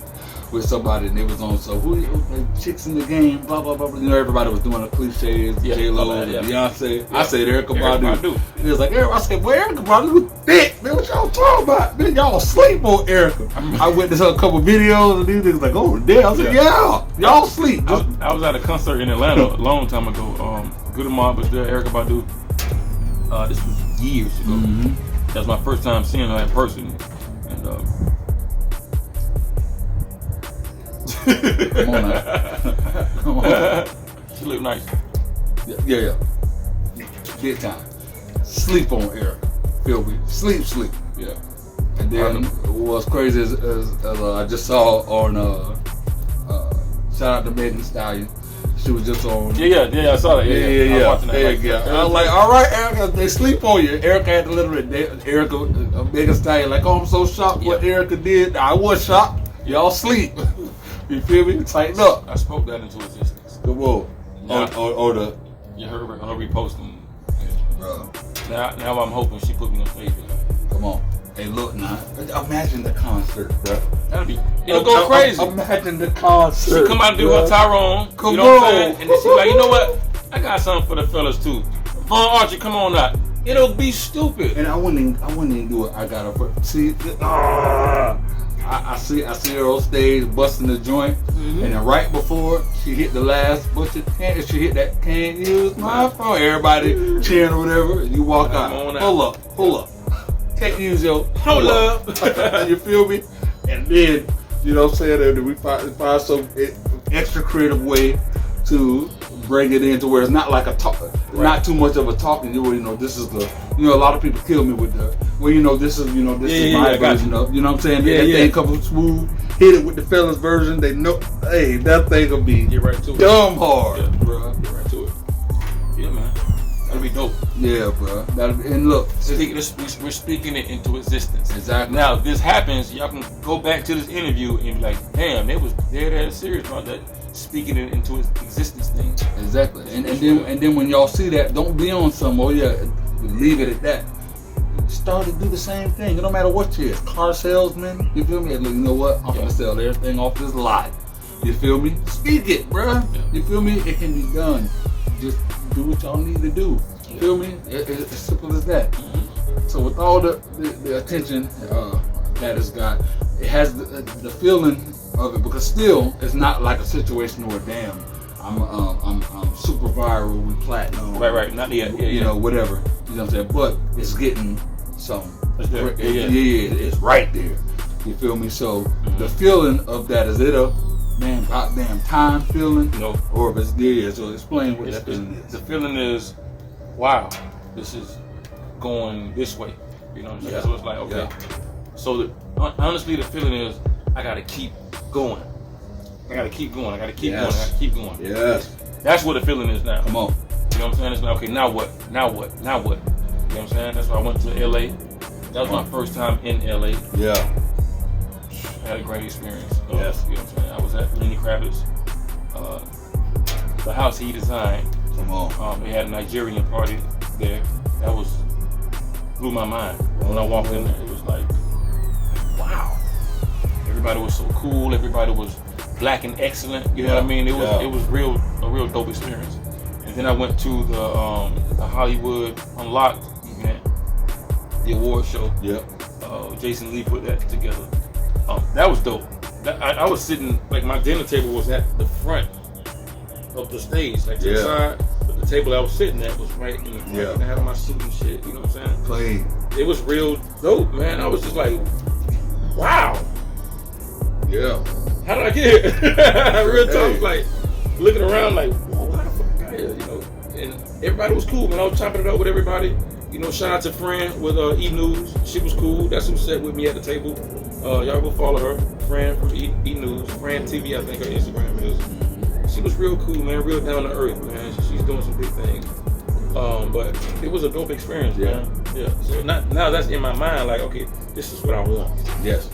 with somebody, and they was on who chicks in the game, blah blah blah. You know, everybody was doing the cliches, J-Lo, Beyonce. Yeah. I said Erykah Badu. He was like, I said, well, Erykah Badu thick. Man, what y'all talking about? Man, y'all sleep on Erykah. I witnessed a couple videos, and these niggas like, oh, damn. I said, y'all sleep. I was at a concert in Atlanta a long time ago. Good Amount was there, Erykah Badu. This was years ago. That was my first time seeing her in person, and. Come on now. Come on. She look nice. Yeah. Big time. Sleep on Erykah. Feel me? Sleep. Yeah. And then what's crazy is I just saw on shout out to Megan Thee Stallion. She was just on. Yeah. I saw that. Yeah. I was watching that. I was like, all right, Erykah, they sleep on you. Erykah had to literally, Megan Thee Stallion, like, oh, I'm so shocked what Erykah did. I was shocked. Y'all sleep. You feel me? Tighten up. I spoke that into existence. Come on. You heard her reposting. Bro. Now I'm hoping she put me on stage. Come on. Hey, look now. Imagine the concert, bro. It'll go crazy. Imagine the concert. She come out and do her Tyrone. Come you know what I'm saying? And then she like, you know what? I got something for the fellas too. Von Archie, come on out. It'll be stupid. And I wouldn't even do it. I got her. See, I see her on stage busting the joint, and then right before she hit the last butcher, she hit that can't use my phone. Everybody cheering or whatever. And you walk out. Hold up. Can't use your hold up. You feel me? And then you know what I'm saying. And we find some extra creative way to bring it in to where it's not like a talk, not too much of a talking. You know, this is the, you know, a lot of people kill me with the, well, you know, this is my version of, you know what I'm saying? That thing comes smooth, hit it with the fellas version. They know, hey, that thing will be right to dumb hard, bro. Get right to it. Yeah, man. That'll be dope. Yeah, bro. And look, we're speaking it into existence. Exactly. Now, if this happens, y'all can go back to this interview and be like, damn, they're serious about that. Speaking it into its existence thing. Exactly. And then when y'all see that, don't be on some, leave it at that. Start to do the same thing. It don't matter what you is. Car salesman, you feel me? And look, you know what? I'm gonna sell everything off this lot. You feel me? Speak it, bruh. You feel me? It can be done. Just do what y'all need to do. You feel me? It's as simple as that. So with all the attention that it's got, it has the feeling of it, because still it's not like a situation where damn I'm super viral with platinum, right, not yet, you know, whatever, you know what I'm saying, but it's getting some, it's right there, you feel me? So the feeling of that, is it a goddamn time feeling? No, or if it's so explain what that feeling is. The feeling is, wow, this is going this way, you know what I'm saying? So it's like, okay, so honestly the feeling is I gotta keep going. I gotta keep going. Yes. That's what the feeling is now. Come on. You know what I'm saying? It's like, okay, now what? You know what I'm saying? That's why I went to LA. That was my first time in LA. Yeah. I had a great experience. Yes. You know what I'm saying? I was at Lenny Kravitz's, the house he designed. Come on. They had a Nigerian party there. That was blew my mind. When I walked in there, it was like, wow. Everybody was so cool. Everybody was black and excellent. You know what I mean? It was a real dope experience. And then I went to the Hollywood Unlocked event, the award show. Yep. Jason Lee put that together. That was dope. I was sitting, like my dinner table was at the front of the stage, like to the side. But the table I was sitting at was right in the front. And I had my suit and shit. You know what I'm saying? Playing. It was real dope, man. I was just like, wow. Yeah. How did I get here? Real talk, like looking around, like, whoa, how the fuck I got here? You know, and everybody was cool, man. I was chopping it up with everybody. You know, shout out to Fran with E News. She was cool. That's who sat with me at the table. Y'all go follow her, Fran from E News, Fran TV, I think her Instagram is. She was real cool, man. Real down to earth, man. She's doing some big things. But it was a dope experience, man. Yeah. So now that's in my mind, like, okay, this is what I want. Yes.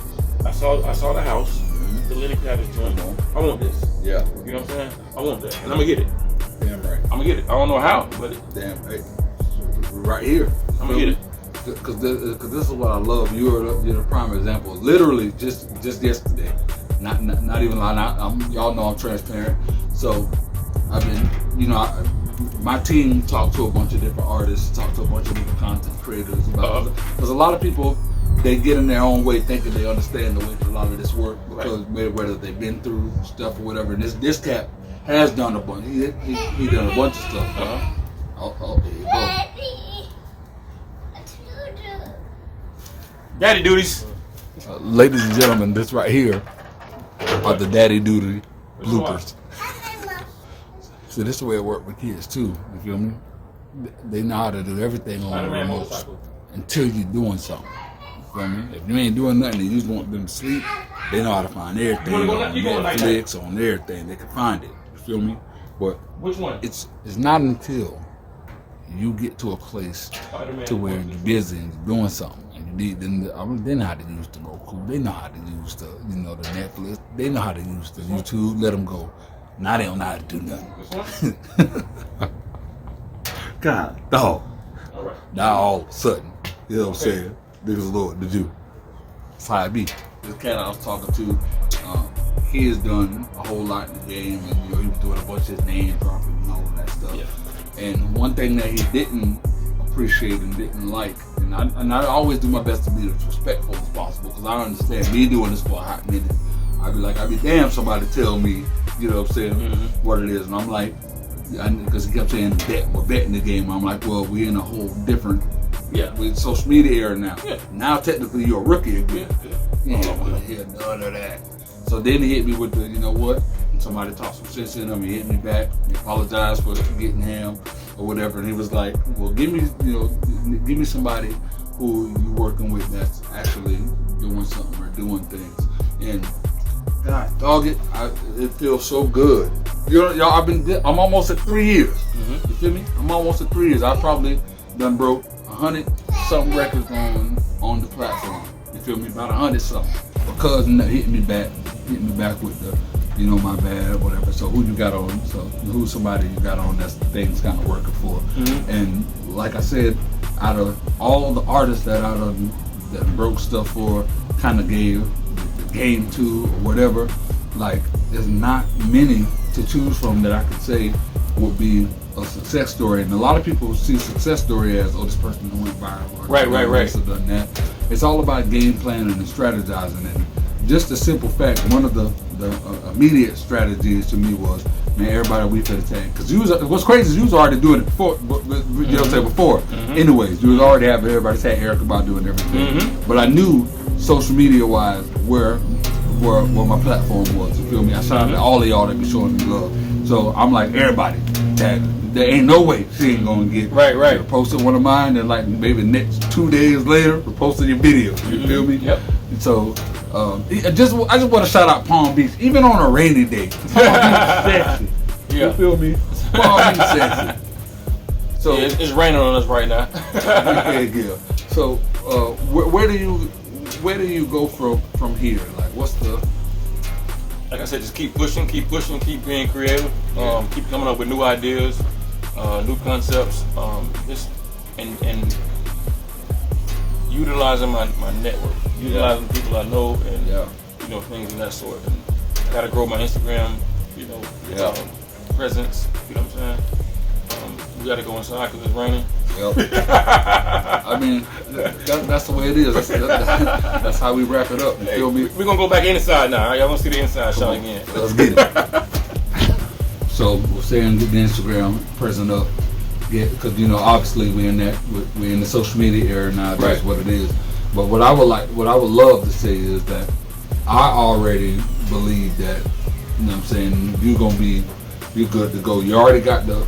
I saw the house, the Lenny Kravitz joint. I want this. Yeah. You know what I'm saying? I want that, and I'm gonna get it. Damn right. I'm gonna get it. I don't know how, but damn right. Right here. I'm gonna get it. Because this is what I love. You're the prime example. Literally just yesterday. Not even like y'all know I'm transparent. So I've been, my team talked to a bunch of different artists, talked to a bunch of different content creators about because a lot of people, they get in their own way thinking they understand the way that a lot of this work because whether they've been through stuff or whatever. And this cat has done a bunch. He done a bunch of stuff. There you go. Daddy duties. Ladies and gentlemen, this right here are the daddy duty bloopers. So this is the way it works with kids too. You feel me? They know how to do everything on the remote until you're doing something. You feel me? If you ain't doing nothing and you just want them to sleep, they know how to find everything on Netflix, on everything. They can find it. You feel me? But which one? It's not until you get to a place to where you're busy and you're doing something. They know how to use the Roku. They know how to use the Netflix. They know how to use the YouTube. Let them go. Now they don't know how to do nothing. God, dog. All right. Now all of a sudden, you know what I'm saying? Niggas Lord to do. That's how it be. This cat I was talking to, he has done a whole lot in the game, and he was doing a bunch of name dropping and all of that stuff. Yeah. And one thing that he didn't appreciate and didn't like, and I always do my best to be as respectful as possible because I understand me doing this for a hot minute. I'd be damn somebody tell me, you know what I'm saying, what it is. And I'm like, because he kept saying we're betting the game. I'm like, well, we're in a whole different with social media era now. Yeah. Now technically you're a rookie again. You don't want to hear none of that. So then he hit me with the, you know what? Somebody talked some sense in him. He hit me back. He apologized for getting him or whatever. And he was like, well, give me somebody who you working with that's actually doing something or doing things. And God, dog it, it feels so good. Y'all, I'm almost at 3 years. You feel me? I'm almost at 3 years. I probably done broke 100 something records on the platform. You feel me? About 100 something. My cousin hit me back with the, my bad, whatever. So who you got on? So who's somebody you got on that's things kind of working for? And like I said, out of all the artists that broke stuff for, kind of gave the game to or whatever, like there's not many to choose from that I could say would be a success story. And a lot of people see success story as, this person went viral. Right. Done that. It's all about game planning and strategizing. And just a simple fact, one of the immediate strategies to me was, man, everybody we fit the tag. Because what's crazy is you was already doing it before. Before. Anyways, you was already having everybody tag Eric about doing everything. But I knew social media wise where my platform was. You feel me? I shout out to all of y'all that be showing me love. So I'm like, everybody tag. There ain't no way she ain't gonna get right. Posted one of mine, and like maybe next 2 days later, posted your video. You feel me? Yep. And so I just want to shout out Palm Beach, even on a rainy day. Palm Beach sexy. Yeah. You feel me? Palm Beach sexy. So it's raining on us right now. Yeah. So where do you go from here? Like what's the? Like I said, just keep pushing, keep being creative, keep coming up with new ideas, new concepts, and utilizing my network, utilizing people I know, and you know, things of that sort. And I gotta grow my Instagram, you know, presence. You know what I'm saying? We gotta go inside because it's raining. I mean, that's the way it is. That's how we wrap it up. You feel me? We're gonna go back inside now. Y'all gonna see the inside shot again. Let's get it. So we're saying get the Instagram present up. Because you know, obviously we're in the social media era now. That's what it is. But what I would love to say is that I already believe that, you know what I'm saying, you're good to go. You already got the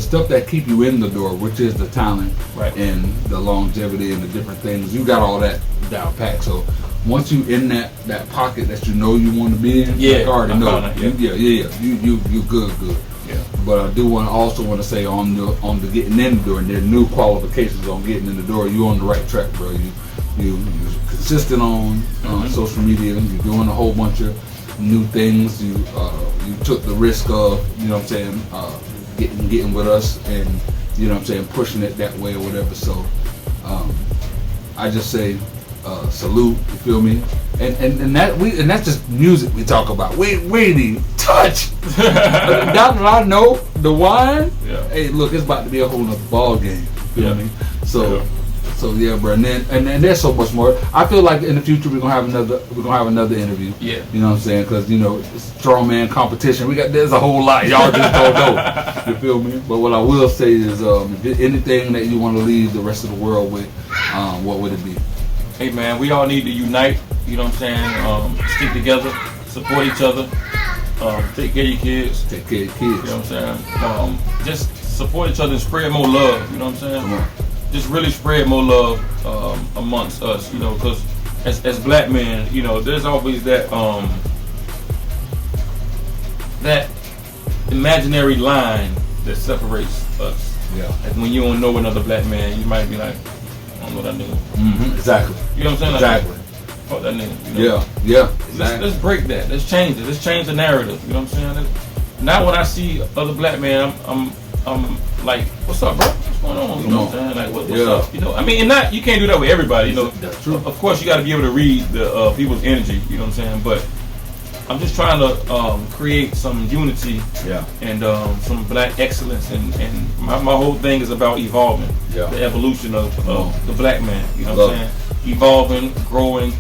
stuff that keep you in the door, which is the talent and the longevity and the different things. You got all that down pat. So once you in that pocket that you know you want to be in, you already know. You good. Yeah. But I do also want to say on the getting in the door, and there are new qualifications on getting in the door. You on the right track, bro. You consistent on social media. You're doing a whole bunch of new things. You took the risk of, you know what I'm saying, getting with us, and you know what I'm saying, pushing it that way or whatever. So I just say salute. You feel me? And that's just music we talk about. We ain't even touch. Now that I know the wine, hey, look, it's about to be a whole nother ball game. You feel me? So yeah, bro. And then there's so much more. I feel like in the future we're gonna have another interview. Yeah. You know what I'm saying? Because you know, it's strongman competition. There's a whole lot. Y'all just don't know. You feel me? But what I will say is, if there's anything that you want to leave the rest of the world with, what would it be? Hey man, we all need to unite. You know what I'm saying? Stick together, support each other, take care of your kids. Take care of your kids. You know what I'm saying? Just support each other and spread more love. You know what I'm saying? Come on. Just really spread more love amongst us. You know, because as black men, you know, there's always that that imaginary line that separates us. Yeah. And when you don't know another black man, you might be like, I don't know that nigga. Mm-hmm. Exactly. You know what I'm saying? Exactly. Fuck that nigga. You know? Yeah. Exactly. Let's break that. Let's change it. Let's change the narrative. You know what I'm saying? Now when I see other black men, I'm like, what's up, bro? What's going on? You know what I'm saying? Like, what's up? You know, I mean, and you can't do that with everybody. You know, that's true. Of course, you got to be able to read the people's energy. You know what I'm saying? But I'm just trying to create some unity and some black excellence, and my whole thing is about evolving, the evolution of the black man. You know what I'm saying? Evolving, growing,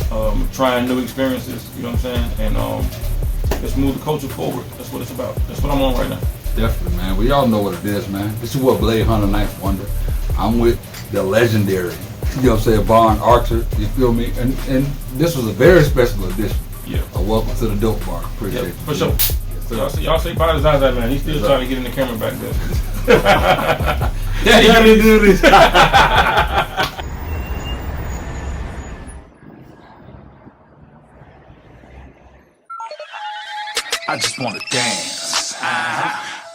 trying new experiences. You know what I'm saying? And let's move the culture forward. That's what it's about. That's what I'm on right now. Definitely, man. We all know what it is, man. This is what Blade Hunter Ninth Wonder. I'm with the legendary, you know what I'm saying, Vaughn Archer. You feel me? And this was a very special edition. Yeah. Welcome to the DopeBar. Appreciate you. For sure. Yes, y'all say bye to Zaza, man. He's still trying to get in the camera back there. Daddy, how did do this? I just wanna dance.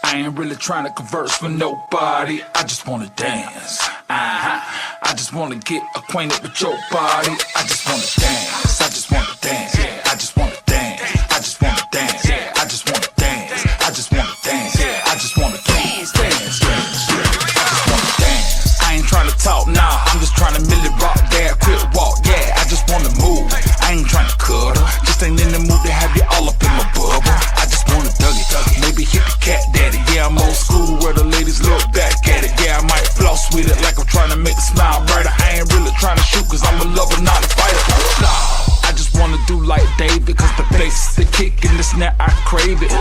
I ain't really trying to converse with nobody. I just wanna dance. I just wanna get acquainted with your body. I just wanna dance. I just wanna dance. I just wanna dance. I just wanna dance. I just wanna dance. I just wanna dance. I just wanna dance. Dance. I just wanna dance. I ain't trying to talk now. I'm just trying to merely rock there, quick walk. Yeah, I just wanna move. I ain't trying to cuddle. Just ain't in the mood to have you all up in my bubble. I just wanna dug it. Maybe hit the cat daddy. Yeah, I'm old school where the ladies look back at it. Yeah, I might floss with it like I'm trying to make a smile brighter. I ain't really trying to shoot cause I'm a lover, not a fighter. I just wanna do like David cause the bass, the kick and the snare, I crave it.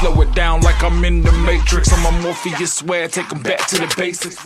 Slow it down like I'm in the Matrix. I'm a Morpheus swear, take 'em back to the basics.